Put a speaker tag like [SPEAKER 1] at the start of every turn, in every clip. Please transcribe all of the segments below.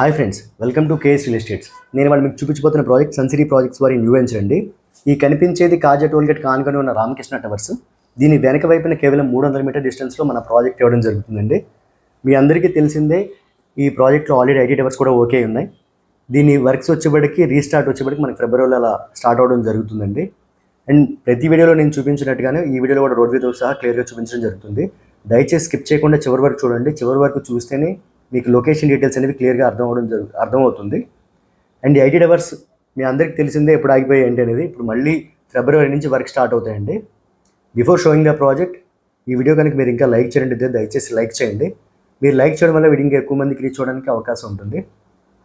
[SPEAKER 1] Hi friends, welcome to KS real estates. నేను వాళ్ళు మీకు చూపించబోతున్న ప్రాజెక్ట్ సన్సిటీ ప్రాజెక్ట్స్ వారి న్యూ వెంచర్ అండి. ఈ కనిపించేది కాజా టోల్గేట్ కానుకొని ఉన్న రామకృష్ణ టవర్స్. దీని వెనక వైపున కేవలం 300 మీటర్ డిస్టెన్స్లో మన ప్రాజెక్ట్ ఇవ్వడం జరుగుతుందండి. మీ అందరికీ తెలిసిందే, ఈ ప్రాజెక్ట్లో ఆల్రెడీ ఐటీ టవర్స్ కూడా ఓకే ఉన్నాయి. దీని వర్క్స్ వచ్చేప్పటికి రీస్టార్ట్ వచ్చేప్పటికి మనకి ఫిబ్రవరిలో అలా స్టార్ట్ అవ్వడం జరుగుతుందండి. అండ్ ప్రతి వీడియోలో నేను చూపించినట్టుగానే ఈ వీడియోలో కూడా రోడ్ వేతో సహా క్లియర్గా చూపించడం జరుగుతుంది. దయచేసి స్కిప్ చేయకుండా చివరి వరకు చూడండి. చివరి వరకు చూస్తేనే మీకు లొకేషన్ డీటెయిల్స్ అనేవి క్లియర్గా అర్థమవుతుంది. అండ్ ఈ ఐటీ టవర్స్ మీ అందరికీ తెలిసిందే ఎప్పుడు ఆగిపోయాయి ఏంటి అనేది. ఇప్పుడు మళ్ళీ ఫిబ్రవరి నుంచి వర్క్ స్టార్ట్ అవుతాయండి. బిఫోర్ షోయింగ్ ద ప్రాజెక్ట్, ఈ వీడియో కనుక మీరు ఇంకా లైక్ చేయండి, దయచేసి లైక్ చేయండి. మీరు లైక్ చేయడం వల్ల వీడియో ఇంకా ఎక్కువ మందికి రీచ్ అవ్వడానికి అవకాశం ఉంటుంది.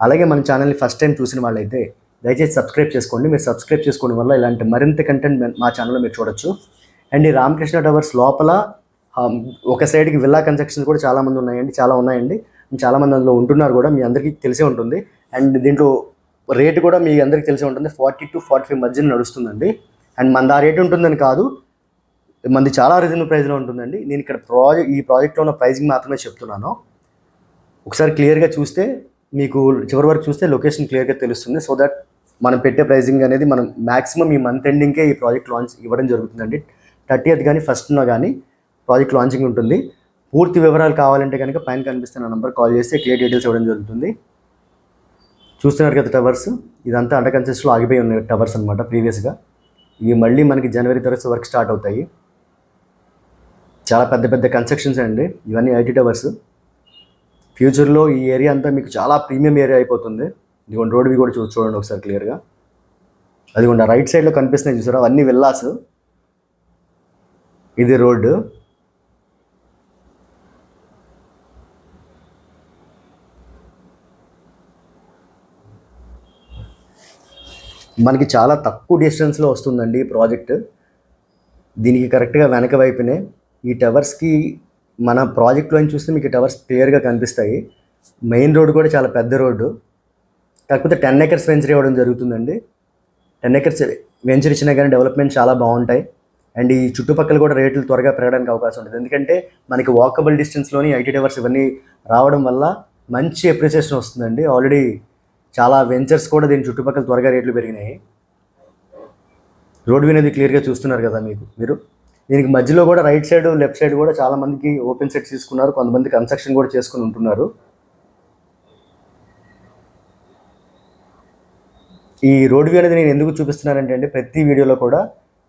[SPEAKER 1] అలాగే మన ఛానల్ని ఫస్ట్ టైం చూసిన వాళ్ళైతే దయచేసి సబ్స్క్రైబ్ చేసుకోండి. మీరు సబ్స్క్రైబ్ చేసుకోవడం వల్ల ఇలాంటి మరింత కంటెంట్ మా ఛానల్లో మీరు చూడొచ్చు. అండ్ ఈ రామకృష్ణ టవర్స్ లోపల ఒక సైడ్కి విల్లా కన్స్ట్రక్షన్స్ కూడా చాలా ఉన్నాయండి. చాలామంది అందులో ఉంటున్నారు కూడా, మీ అందరికీ తెలిసే ఉంటుంది. అండ్ దీంట్లో రేటు కూడా మీ అందరికీ తెలిసే ఉంటుంది, 40 to 45 మధ్యన నడుస్తుందండి. అండ్ మనది ఆ రేటు ఉంటుందని కాదు, మనది చాలా రీజనబుల్ ప్రైస్లో ఉంటుందండి. నేను ఇక్కడ ఈ ప్రాజెక్ట్లో ఉన్న ప్రైజింగ్ మాత్రమే చెప్తున్నాను. ఒకసారి క్లియర్గా చూస్తే, మీకు చివరి వరకు చూస్తే లొకేషన్ క్లియర్గా తెలుస్తుంది. సో దట్ మనం పెట్టే ప్రైజింగ్ అనేది మనం మ్యాక్సిమం ఈ మంత్ ఎండింగ్కే ఈ ప్రాజెక్ట్ లాంచ్ ఇవ్వడం జరుగుతుందండి. 30th కానీ 1st కానీ ప్రాజెక్ట్ లాంచింగ్ ఉంటుంది. పూర్తి వివరాలు కావాలంటే కనుక పైన కనిపిస్తున్న నెంబర్ కాల్ చేస్తే క్లియర్ డీటెయిల్స్ ఇవ్వడం జరుగుతుంది. చూస్తున్నారు కదా టవర్స్, ఇదంతా అండర్ కన్స్ట్రక్షన్లో ఆగిపోయి ఉన్న టవర్స్ అనమాట ప్రీవియస్గా. ఇవి మళ్ళీ మనకి జనవరి తర్వాత వర్క్ స్టార్ట్ అవుతాయి. చాలా పెద్ద పెద్ద కన్స్ట్రక్షన్స్ అండి ఇవన్నీ ఐటీ టవర్స్. ఫ్యూచర్లో ఈ ఏరియా అంతా మీకు చాలా ప్రీమియం ఏరియా అయిపోతుంది. ఇదిగోండి రోడ్వి కూడా చూడండి ఒకసారి క్లియర్గా. అదిగోండి రైట్ సైడ్లో కనిపిస్తున్నాయి చూసారా, అవన్నీ విల్లాస్. ఇది రోడ్డు. మనకి చాలా తక్కువ డిస్టెన్స్లో వస్తుందండి ఈ ప్రాజెక్ట్. దీనికి కరెక్ట్గా వెనక వైపునే ఈ టవర్స్కి మన ప్రాజెక్ట్లో చూస్తే మీకు టవర్స్ క్లియర్గా కనిపిస్తాయి. మెయిన్ రోడ్ కూడా చాలా పెద్ద రోడ్డు. కాకపోతే 10 acres వెంచర్ ఇవ్వడం జరుగుతుందండి. 10 acres వెంచర్ ఇచ్చినా కానీ డెవలప్మెంట్ చాలా బాగుంటాయి. అండ్ ఈ చుట్టుపక్కల కూడా రేట్లు త్వరగా పెరగడానికి అవకాశం ఉంటుంది. ఎందుకంటే మనకి వాకబుల్ డిస్టెన్స్లోని ఐటీ టవర్స్ ఇవన్నీ రావడం వల్ల మంచి అప్రిసియేషన్ వస్తుందండి. ఆల్రెడీ చాలా వెంచర్స్ కూడా దీని చుట్టుపక్కల త్వరగా రేట్లు పెరిగినాయి. రోడ్ అనేది క్లియర్గా చూస్తున్నారు కదా మీరు. దీనికి మధ్యలో కూడా రైట్ సైడ్ లెఫ్ట్ సైడ్ కూడా చాలా మందికి ఓపెన్ సెట్స్ తీసుకున్నారు, కొంతమంది కన్స్ట్రక్షన్ కూడా చేసుకుని ఉంటున్నారు. ఈ రోడ్ వ్యూ అనేది నేను ఎందుకు చూపిస్తున్నానంటే అండి, ప్రతి వీడియోలో కూడా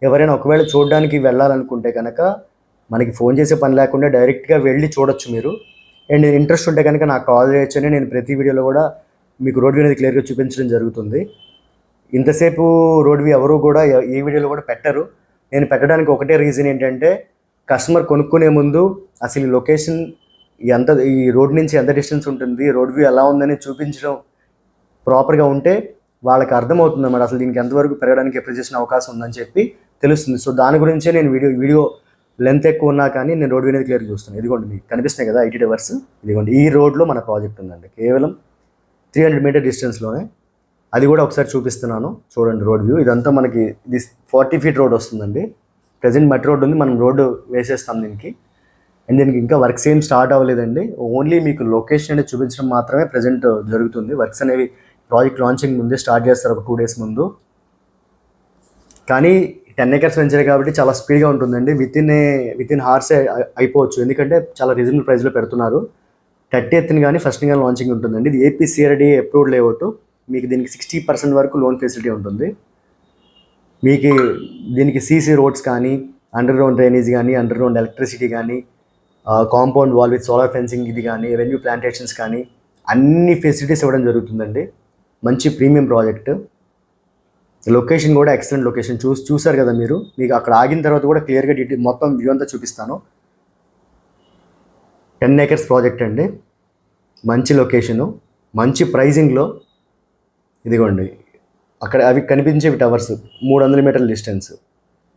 [SPEAKER 1] ఎవరైనా ఒకవేళ చూడడానికి వెళ్ళాలనుకుంటే కనుక మనకి ఫోన్ చేసే పని లేకుండా డైరెక్ట్గా వెళ్ళి చూడొచ్చు మీరు. అండ్ ఇంట్రెస్ట్ ఉంటే కనుక నాకు కాల్ చేయొచ్చని నేను ప్రతి వీడియోలో కూడా మీకు రోడ్ వ్యూ అనేది క్లియర్గా చూపించడం జరుగుతుంది. ఇంతసేపు రోడ్ వ్యూ ఎవరు కూడా ఏ వీడియోలో కూడా పెట్టరు. నేను పెట్టడానికి ఒకటే రీజన్ ఏంటంటే, కస్టమర్ కొనుక్కునే ముందు అసలు ఈ లొకేషన్ ఈ రోడ్ నుంచి ఎంత డిస్టెన్స్ ఉంటుంది, రోడ్ వ్యూ ఎలా ఉందని చూపించడం ప్రాపర్గా ఉంటే వాళ్ళకి అర్థమవుతుంది అన్నమాట. అసలు దీనికి ఎంతవరకు పెరగడానికి అప్రిసియేషన్ అవకాశం ఉందని చెప్పి తెలుస్తుంది. సో దాని గురించే నేను వీడియో లెంత్ ఎక్కువ ఉన్నా కానీ నేను రోడ్ వ్యూ అనేది క్లియర్గా చూస్తున్నాను. ఇదిగోండి మీకు కనిపిస్తున్నాయి కదా ఐటీ టవర్స్. ఇదిగోండి ఈ రోడ్లో మన ప్రాజెక్ట్ ఉందండి, కేవలం 300 మీటర్ డిస్టెన్స్లోనే. అది కూడా ఒకసారి చూపిస్తున్నాను చూడండి రోడ్ వ్యూ. ఇదంతా మనకి ఇది 40 feet రోడ్ వస్తుందండి. ప్రజెంట్ మట్టి రోడ్ ఉంది, మనం రోడ్డు వేసేస్తాం దీనికి. అండ్ దీనికి ఇంకా వర్క్స్ ఏం స్టార్ట్ అవ్వలేదండి. ఓన్లీ మీకు లొకేషన్ అనేది చూపించడం మాత్రమే ప్రజెంట్ జరుగుతుంది. వర్క్స్ అనేవి ప్రాజెక్ట్ లాంచింగ్ ముందే స్టార్ట్ చేస్తారు, ఒక 2 days ముందు. కానీ 10 acres వెంచర్ కాబట్టి చాలా స్పీడ్గా ఉంటుందండి. విత్ ఇన్ hours అయిపోవచ్చు, ఎందుకంటే చాలా రీజనబుల్ ప్రైస్లో పెడుతున్నారు. 30th కానీ 1st కానీ లాంచింగ్ ఉంటుందండి. ఇది APCRDA అప్రూవ్డ్ లేఅవుట్. మీకు దీనికి 60% వరకు లోన్ ఫెసిలిటీ ఉంటుంది. మీకు దీనికి CC రోడ్స్ కానీ, అండర్ గ్రౌండ్ డ్రైనేజ్ కానీ, అండర్ గ్రౌండ్ ఎలక్ట్రిసిటీ కానీ, compound wall with solar fencing ఇది కానీ, రెవెన్యూ ప్లాంటేషన్స్ కానీ అన్ని ఫెసిలిటీస్ ఇవ్వడం జరుగుతుందండి. మంచి ప్రీమియం ప్రాజెక్ట్. లొకేషన్ కూడా ఎక్సలెంట్ లొకేషన్. చూసారు కదా మీరు. మీకు అక్కడ ఆగిన తర్వాత కూడా క్లియర్గా డీటెయిల్ మొత్తం వ్యూ అంతా చూపిస్తాను. 10 acres ప్రాజెక్ట్ అండి, మంచి లొకేషను, మంచి ప్రైజింగ్లో. ఇదిగోండి అక్కడ అవి కనిపించేవి టవర్స్, 300 మీటర్ల డిస్టెన్స్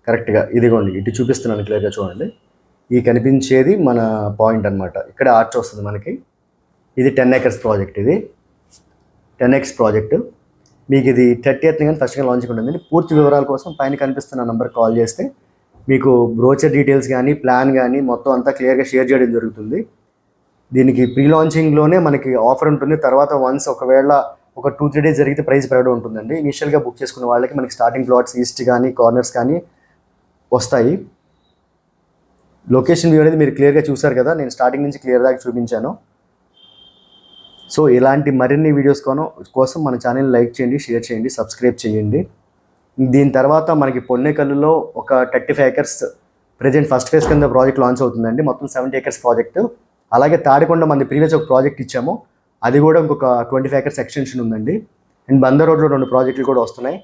[SPEAKER 1] కరెక్ట్గా. ఇదిగోండి ఇటు చూపిస్తున్నాను క్లియర్గా చూడండి. ఈ కనిపించేది మన పాయింట్ అనమాట. ఇక్కడ ఆర్చ్ వస్తుంది మనకి. ఇది 10 acres ప్రాజెక్ట్. ఇది 10 acres ప్రాజెక్టు. మీకు ఇది 30th కానీ 1st కానీ లాంచింగ్ ఉంటుందండి. పూర్తి వివరాల కోసం పైన కనిపిస్తున్న నెంబర్ కాల్ చేస్తే మీకు బ్రోచర్ డీటెయిల్స్ కానీ, ప్లాన్ కానీ మొత్తం అంతా క్లియర్గా షేర్ చేయడం జరుగుతుంది. దీనికి ప్రీ లాంచింగ్లోనే మనకి ఆఫర్ ఉంటుంది. తర్వాత వన్స్ ఒకవేళ ఒక 2-3 డేస్ జరిగితే ప్రైస్ పెరగడం ఉంటుందండి. ఇనిషియల్గా బుక్ చేసుకున్న వాళ్ళకి మనకి స్టార్టింగ్ ప్లాట్స్ ఈస్ట్ కానీ కార్నర్స్ కానీ వస్తాయి. లొకేషన్ వ్యూ అనేది మీరు క్లియర్గా చూసారు కదా, నేను స్టార్టింగ్ నుంచి క్లియర్ దాకా చూపించాను. సో ఇలాంటి మరిన్ని వీడియోస్ కోసం మన ఛానల్ లైక్ చేయండి, షేర్ చేయండి, సబ్స్క్రైబ్ చేయండి. దీని తర్వాత మనకి పొన్నేకల్లులో ఒక 35 acres ప్రజెంట్ ఫస్ట్ ఫేజ్ కింద ప్రాజెక్ట్ లాంచ్ అవుతుందండి. మొత్తం 70 acres ప్రాజెక్టు. అలాగే తాడికొండ మంది ప్రీవియస్ ఒక ప్రాజెక్ట్ ఇచ్చాము, అది కూడా ఇంకొక 25 acres ఎక్స్టెన్షన్ ఉందండి. అండ్ బందర్ రోడ్లో 2 ప్రాజెక్టులు కూడా వస్తున్నాయి.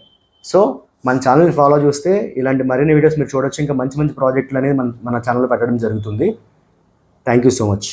[SPEAKER 1] సో మన ఛానల్ ఫాలో చేస్తే ఇలాంటి మరిన్ని వీడియోస్ మీరు చూడొచ్చు. ఇంకా మంచి మంచి ప్రాజెక్టులు అనేది మన ఛానల్లో పెట్టడం జరుగుతుంది. Thank you so much.